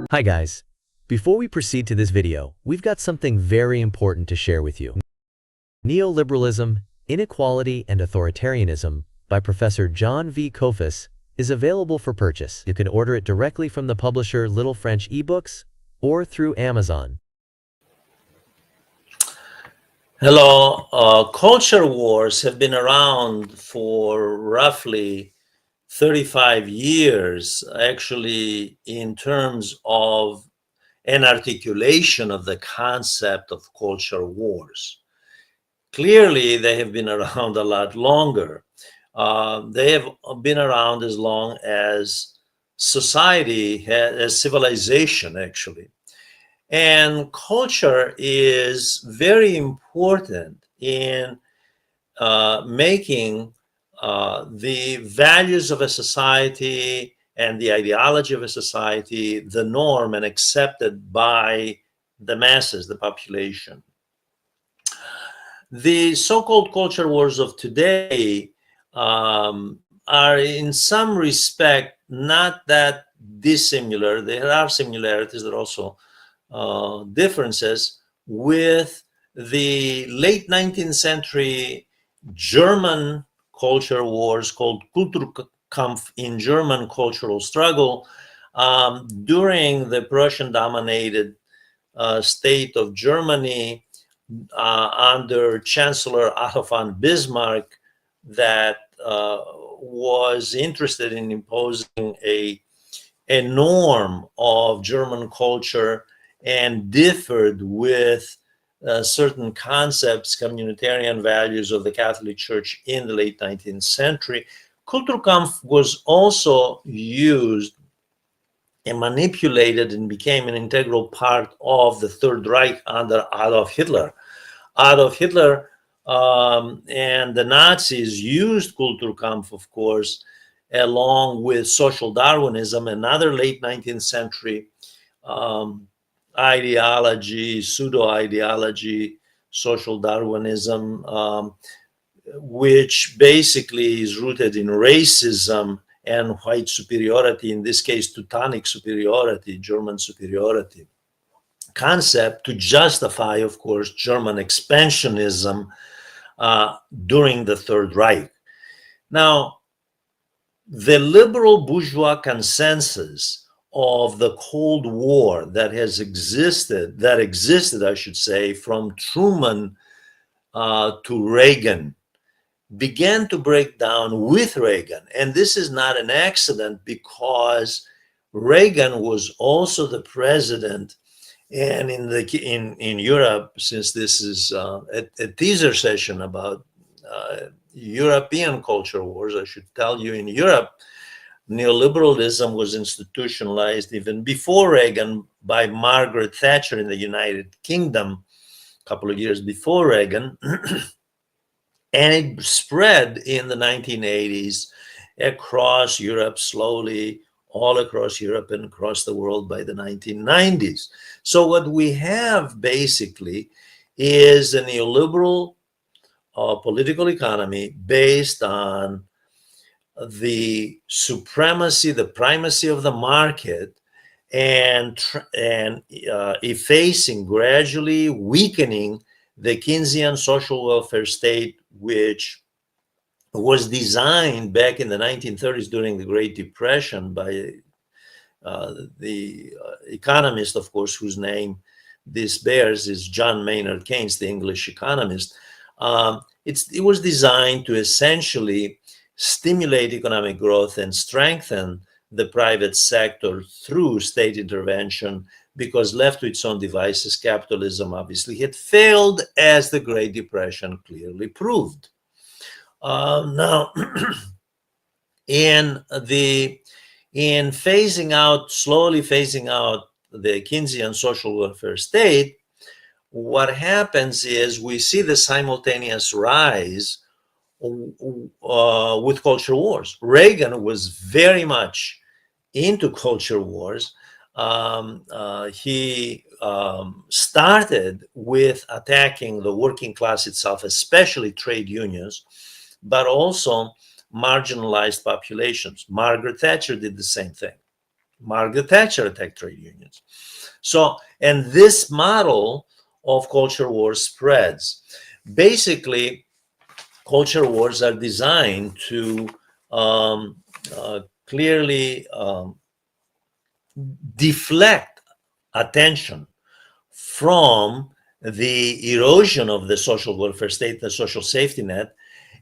Hi guys. Before we proceed to this video, we've got something very important to share with you. Neoliberalism, Inequality and Authoritarianism by Professor John V. Kofis is available for purchase. You can order it directly from the publisher Little French eBooks or through Amazon. Hello. Culture wars have been around for roughly 35 years, actually, in terms of an articulation of the concept of culture wars. Clearly, they have been around a lot longer. They have been around as long as society, as civilization, actually. And culture is very important in making the values of a society and the ideology of a society the norm and accepted by the masses, the population. The so-called culture wars of today are in some respect not that dissimilar. There are similarities, there are also differences with the late 19th century German culture wars called Kulturkampf in German cultural struggle during the Prussian-dominated state of Germany under Chancellor Otto von Bismarck that was interested in imposing a norm of German culture and differed with certain concepts, communitarian values of the Catholic Church in the late 19th century. Kulturkampf was also used and manipulated and became an integral part of the Third Reich under Adolf Hitler. Adolf Hitler and the Nazis used Kulturkampf, of course, along with social Darwinism, another late 19th century ideology, pseudo-ideology, social Darwinism, which basically is rooted in racism and white superiority, in this case, Teutonic superiority, German superiority concept to justify, of course, German expansionism during the Third Reich. Now, the liberal bourgeois consensus of the Cold War that existed, I should say, from Truman to Reagan, began to break down with Reagan. And this is not an accident, because Reagan was also the president. And in Europe, since this is a teaser session about European culture wars, I should tell you, in Europe, neoliberalism was institutionalized even before Reagan by Margaret Thatcher in the United Kingdom, a couple of years before Reagan. And it spread in the 1980s across Europe slowly, all across Europe and across the world by the 1990s. So what we have basically is a neoliberal political economy based on the supremacy, the primacy of the market, and effacing, gradually weakening the Keynesian social welfare state, which was designed back in the 1930s during the Great Depression by the economist, of course, whose name this bears, is John Maynard Keynes, the English economist. It was designed to essentially stimulate economic growth and strengthen the private sector through state intervention, because left to its own devices, capitalism obviously had failed, as the Great Depression clearly proved. Now, in slowly phasing out the Keynesian social welfare state, what happens is we see the simultaneous rise with culture wars. Reagan was very much into culture wars. He started with attacking the working class itself, especially trade unions, but also marginalized populations. Margaret Thatcher did the same thing. Margaret Thatcher attacked trade unions. So, and this model of culture wars spreads. Basically, culture wars are designed to clearly deflect attention from the erosion of the social welfare state, the social safety net,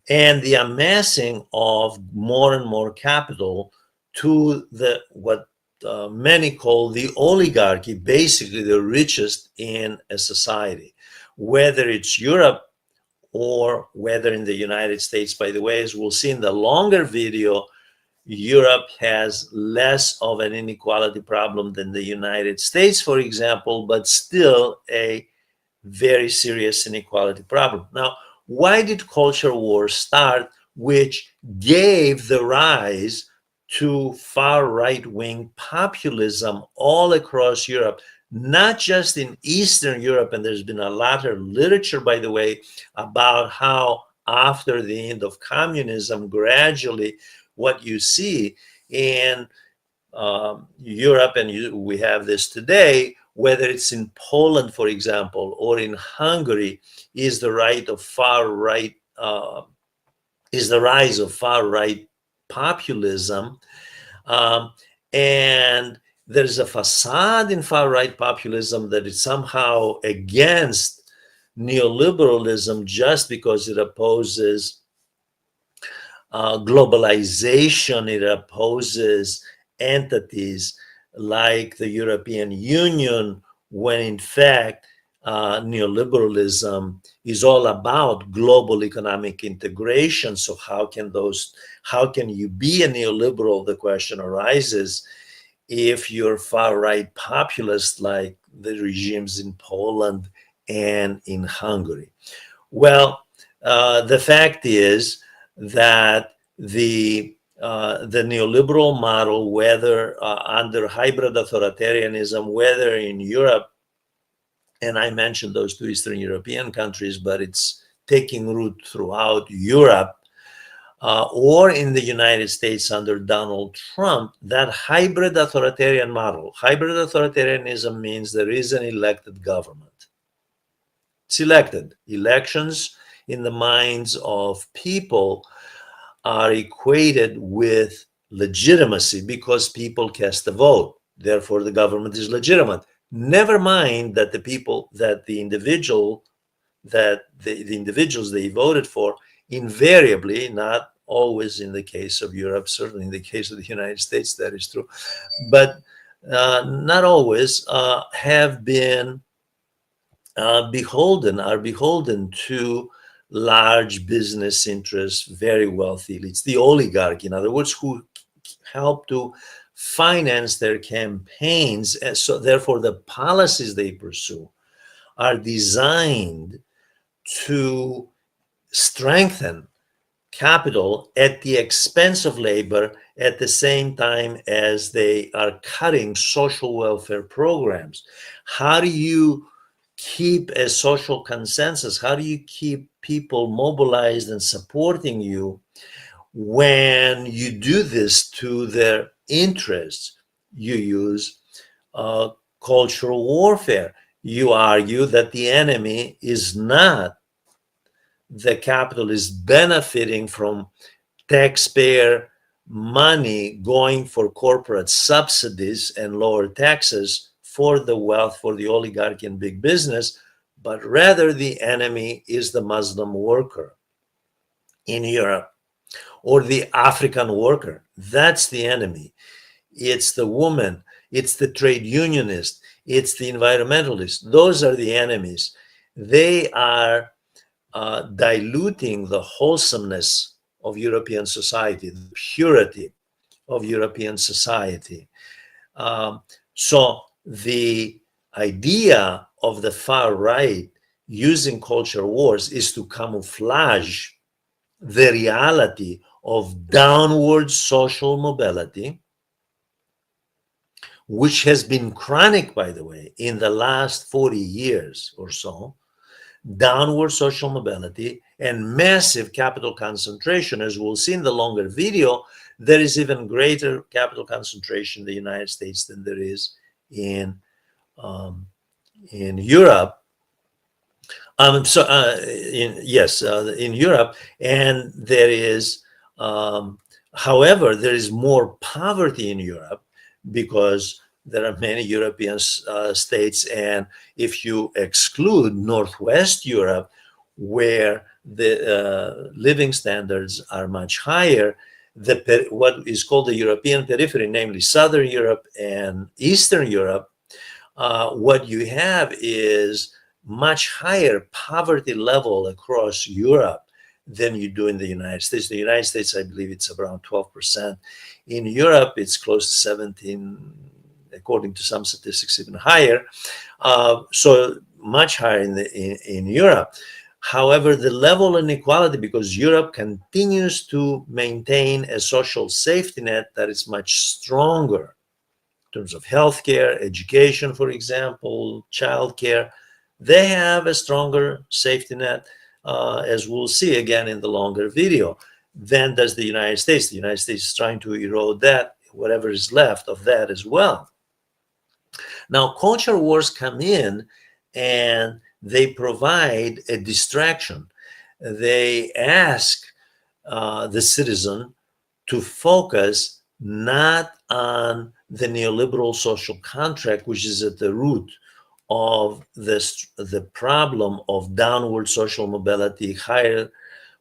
and the amassing of more and more capital to the what many call the oligarchy, basically the richest in a society, whether it's Europe or whether in the United States. By the way, as we'll see in the longer video, Europe has less of an inequality problem than the United States, for example, but still a very serious inequality problem. Now, why did culture wars start, which gave the rise to far right-wing populism all across Europe, not just in Eastern Europe? And there's been a lot of literature, by the way, about how after the end of communism, gradually what you see in Europe, and we have this today, whether it's in Poland, for example, or in Hungary, is the rise of far right populism, and there's a facade in far right populism that is somehow against neoliberalism just because it opposes globalization, it opposes entities like the European Union, when in fact neoliberalism is all about global economic integration. So how can you be a neoliberal, the question arises, if you're far right populist like the regimes in Poland and in Hungary? Well, the fact is that the neoliberal model, whether under hybrid authoritarianism, whether in Europe, and I mentioned those two Eastern European countries, but it's taking root throughout Europe, or in the United States under Donald Trump, that hybrid authoritarian model. Hybrid authoritarianism means there is an elected government. It's elected. Elections in the minds of people are equated with legitimacy because people cast a vote. Therefore, the government is legitimate. Never mind that the individuals they voted for, invariably, not always in the case of Europe, certainly in the case of the United States, that is true, but not always, have been beholden to large business interests, very wealthy elites, the oligarchy, in other words, who help to finance their campaigns. And so therefore, the policies they pursue are designed to strengthen capital at the expense of labor, at the same time as they are cutting social welfare programs. How do you keep a social consensus? How do you keep people mobilized and supporting you when you do this to their interests? You use cultural warfare. You argue that the enemy is not the capitalist benefiting from taxpayer money going for corporate subsidies and lower taxes for the wealth, for the oligarchy and big business, but rather the enemy is the Muslim worker in Europe or the African worker. That's the enemy. It's the woman, it's the trade unionist, it's the environmentalist. Those are the enemies. They are diluting the wholesomeness of European society, the purity of European society. So the idea of the far right using culture wars is to camouflage the reality of downward social mobility, which has been chronic, by the way, in the last 40 years or so, downward social mobility, and massive capital concentration. As we'll see in the longer video, there is even greater capital concentration in the United States than there is um, in Europe. In Europe, and there is, however, there is more poverty in Europe because there are many European states, and if you exclude Northwest Europe, where the living standards are much higher, what is called the European periphery, namely Southern Europe and Eastern Europe, what you have is much higher poverty level across Europe than you do in the United States. The United States, I believe it's around 12%. In Europe, it's close to 17, according to some statistics, even higher. So much higher in Europe. However, the level of inequality, because Europe continues to maintain a social safety net that is much stronger in terms of healthcare, education, for example, childcare, they have a stronger safety net, as we'll see again in the longer video, than does the United States. The United States is trying to erode that, whatever is left of that as well. Now, culture wars come in and they provide a distraction. They ask the citizen to focus not on the neoliberal social contract, which is at the root of the problem of downward social mobility, higher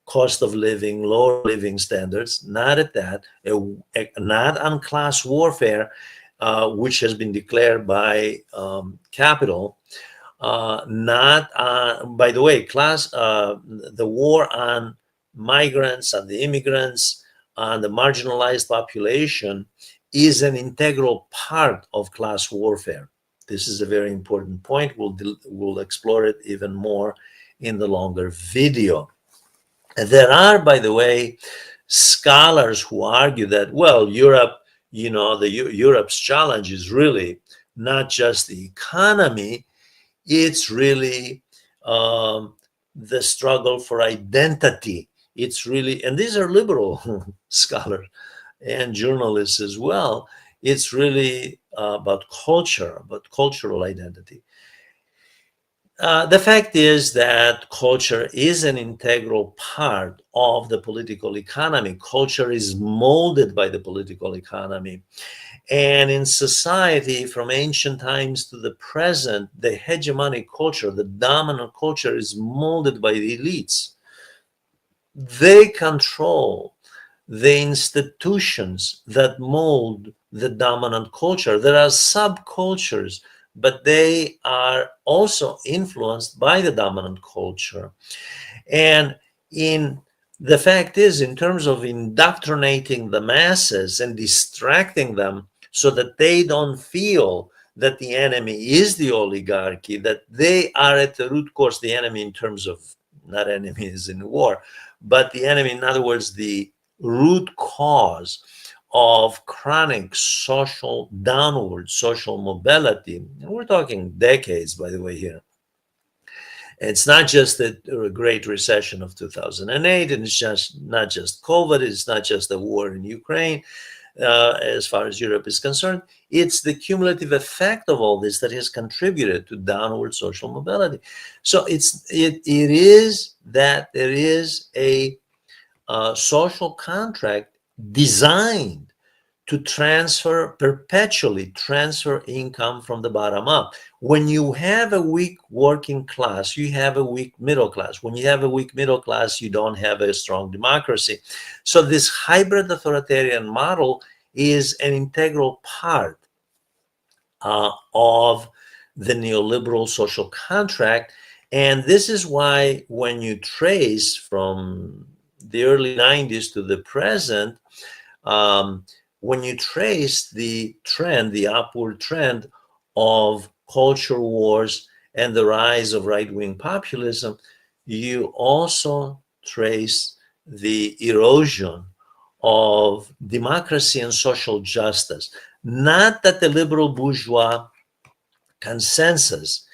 cost of living, lower living standards, not at that, not on class warfare, which has been declared by capital, not on, by the way, the war on migrants, on the immigrants, on the marginalized population is an integral part of class warfare. This is a very important point. We'll explore it even more in the longer video. And there are, by the way, scholars who argue that, well, Europe, Europe's challenge is really not just the economy, it's really the struggle for identity. It's really, and these are liberal scholars and journalists as well, it's really about culture, about cultural identity. The fact is that culture is an integral part of the political economy. Culture is molded by the political economy. And in society, from ancient times to the present, the hegemonic culture, the dominant culture, is molded by the elites. They control the institutions that mold the dominant culture. There are subcultures, but they are also influenced by the dominant culture. And the fact is, in terms of indoctrinating the masses and distracting them so that they don't feel that the enemy is the oligarchy, that they are at the root cause, the enemy in terms of not enemies in war, but the enemy, in other words, the root cause of chronic downward social mobility. And we're talking decades, by the way, here. It's not just the Great Recession of 2008, and it's not just COVID, it's not just the war in Ukraine, as far as Europe is concerned. It's the cumulative effect of all this that has contributed to downward social mobility. So it is that there is a social contract designed to perpetually transfer income from the bottom up. When you have a weak working class, you have a weak middle class. When you have a weak middle class, you don't have a strong democracy. So this hybrid authoritarian model is an integral part of the neoliberal social contract. And this is why when you trace from the early 90s to the present, when you trace the trend, the upward trend of culture wars and the rise of right-wing populism, you also trace the erosion of democracy and social justice. Not that the liberal bourgeois consensus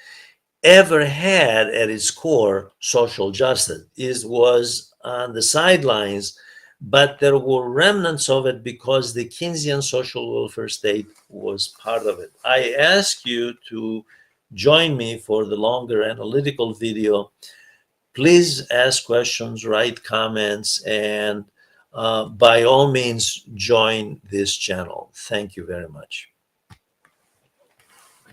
ever had at its core social justice. It was on the sidelines, but there were remnants of it because the Keynesian social welfare state was part of it. I ask you to join me for the longer analytical video. Please ask questions, write comments, and by all means, join this channel. Thank you very much.